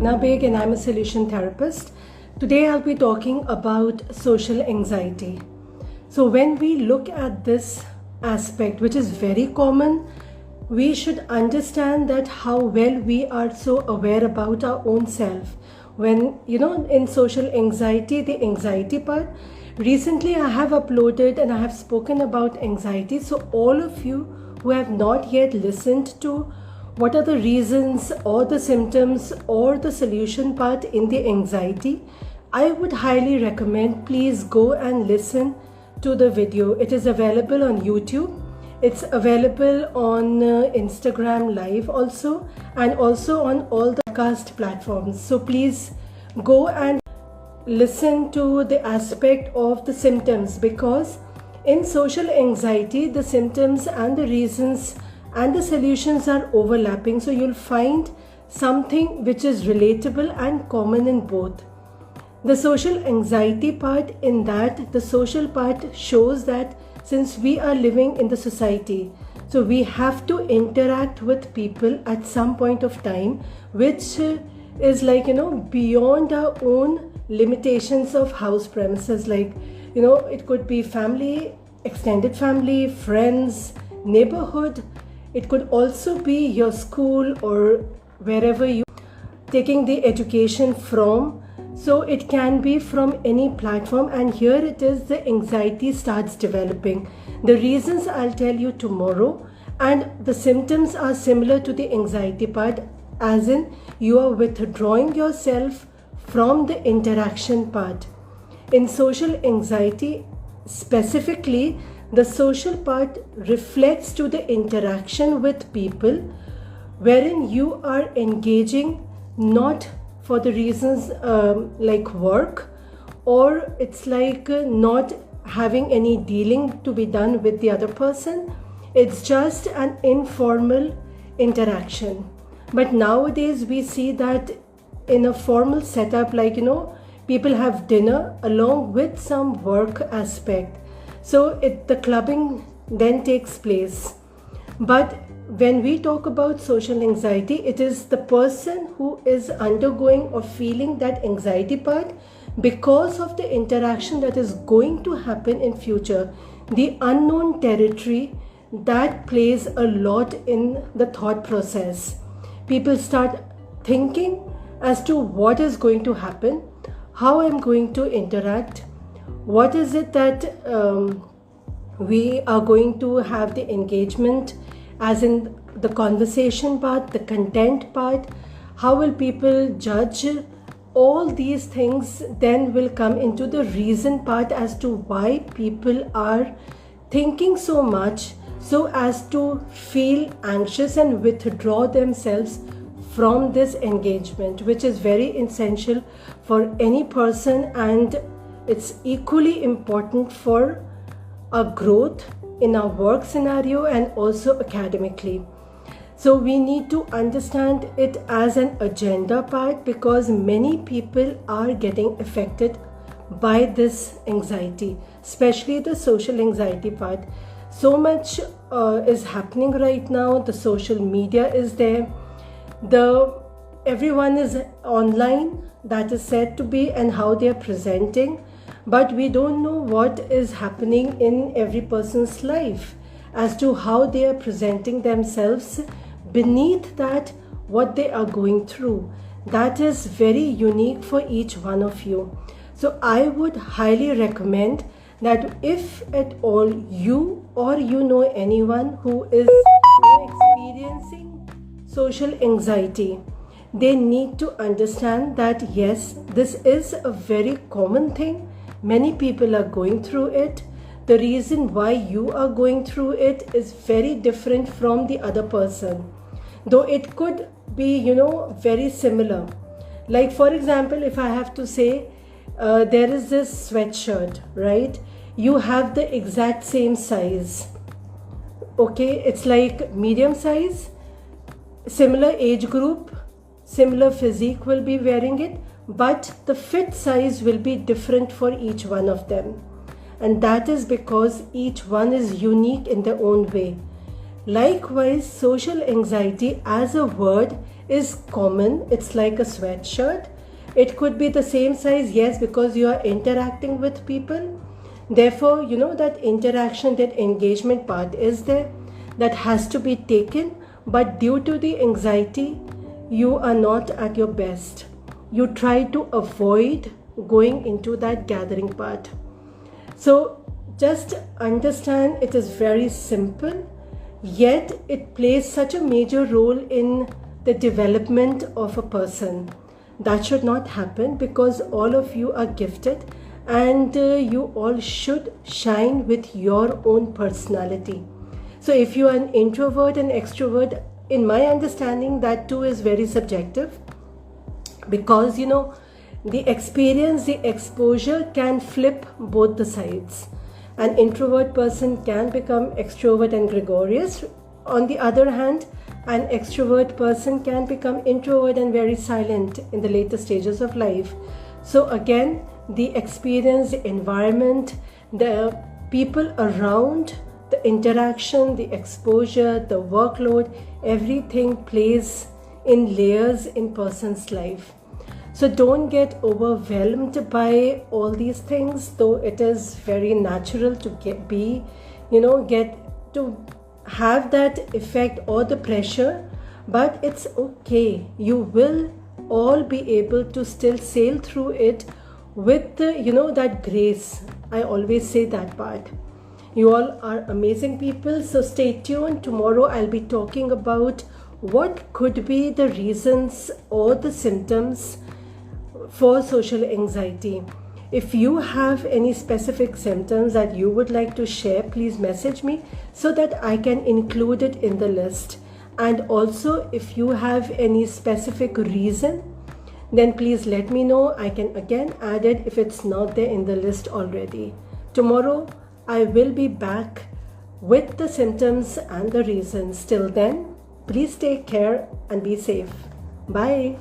Nabeg and I'm a solution therapist. Today I'll be talking about social anxiety. So when we look at this aspect, which is very common, we should understand that how well we are so aware about our own self. When, in social anxiety, the anxiety part, recently I have uploaded and I have spoken about anxiety. So all of you who have not yet listened to what are the reasons or the symptoms or the solution part in the anxiety, I would highly recommend please go and listen to the video. It is available on YouTube. It's available on Instagram Live also, and also on all the podcast platforms. So please go and listen to the aspect of the symptoms, because in social anxiety the symptoms and the reasons and the solutions are overlapping. So you'll find something which is relatable and common in both. The social anxiety part, in that the social part shows that since we are living in the society, so we have to interact with people at some point of time, which is beyond our own limitations of house premises. It could be family, extended family, friends, neighborhood. It could also be your school or wherever you taking the education from. So it can be from any platform, and here it is, the anxiety starts developing. The reasons I'll tell you tomorrow, and the symptoms are similar to the anxiety part, as in you are withdrawing yourself from the interaction part. In social anxiety specifically, the social part reflects to the interaction with people, wherein you are engaging not for the reasons like work, or it's not having any dealing to be done with the other person. It's just an informal interaction. But nowadays we see that in a formal setup, people have dinner along with some work aspect. So the clubbing then takes place. But when we talk about social anxiety, it is the person who is undergoing or feeling that anxiety part because of the interaction that is going to happen in future. The unknown territory, that plays a lot in the thought process. People start thinking as to what is going to happen, how I'm going to interact, what is it that we are going to have the engagement, as in the conversation part, the content part, how will people judge. All these things then will come into the reason part as to why people are thinking so much, so as to feel anxious and withdraw themselves from this engagement, which is very essential for any person, and it's equally important for our growth in our work scenario and also academically. So we need to understand it as an agenda part, because many people are getting affected by this anxiety, especially the social anxiety part. So much is happening right now. The social media is there. Everyone is online, that is said to be, and how they are presenting. But we don't know what is happening in every person's life as to how they are presenting themselves. Beneath that, what they are going through, that is very unique for each one of you. So I would highly recommend that if at all you or you know anyone who is experiencing social anxiety, they need to understand that yes, this is a very common thing. Many people are going through it. The reason why you are going through it is very different from the other person, though it could be very similar. Like for example, if I have to say, there is this sweatshirt, right? You have the exact same size. Okay, it's like medium size, similar age group, similar physique will be wearing it, but the fit size will be different for each one of them. And that is because each one is unique in their own way. Likewise, social anxiety as a word is common. It's like a sweatshirt. It could be the same size, yes, because you are interacting with people. Therefore, that interaction, that engagement part is there, that has to be taken. But due to the anxiety, you are not at your best. You try to avoid going into that gathering part. So just understand, it is very simple, yet it plays such a major role in the development of a person. That should not happen, because all of you are gifted, and you all should shine with your own personality. So if you are an introvert and extrovert, in my understanding, that too is very subjective, because the experience, the exposure can flip both the sides. An introvert person can become extrovert and gregarious. On the other hand, an extrovert person can become introvert and very silent in the later stages of life. So again, the experience, the environment, the people around, the interaction, the exposure, the workload, everything plays in layers in person's life. So don't get overwhelmed by all these things, though it is very natural to get to have that effect or the pressure, but it's okay. You will all be able to still sail through it with that grace. I always say that part. You all are amazing people, so stay tuned. Tomorrow I'll be talking about what could be the reasons or the symptoms for social anxiety. If you have any specific symptoms that you would like to share, please message me so that I can include it in the list. And also, if you have any specific reason, then please let me know. I can again add it if it's not there in the list already. Tomorrow I will be back with the symptoms and the reasons. Till then, please take care and be safe. Bye.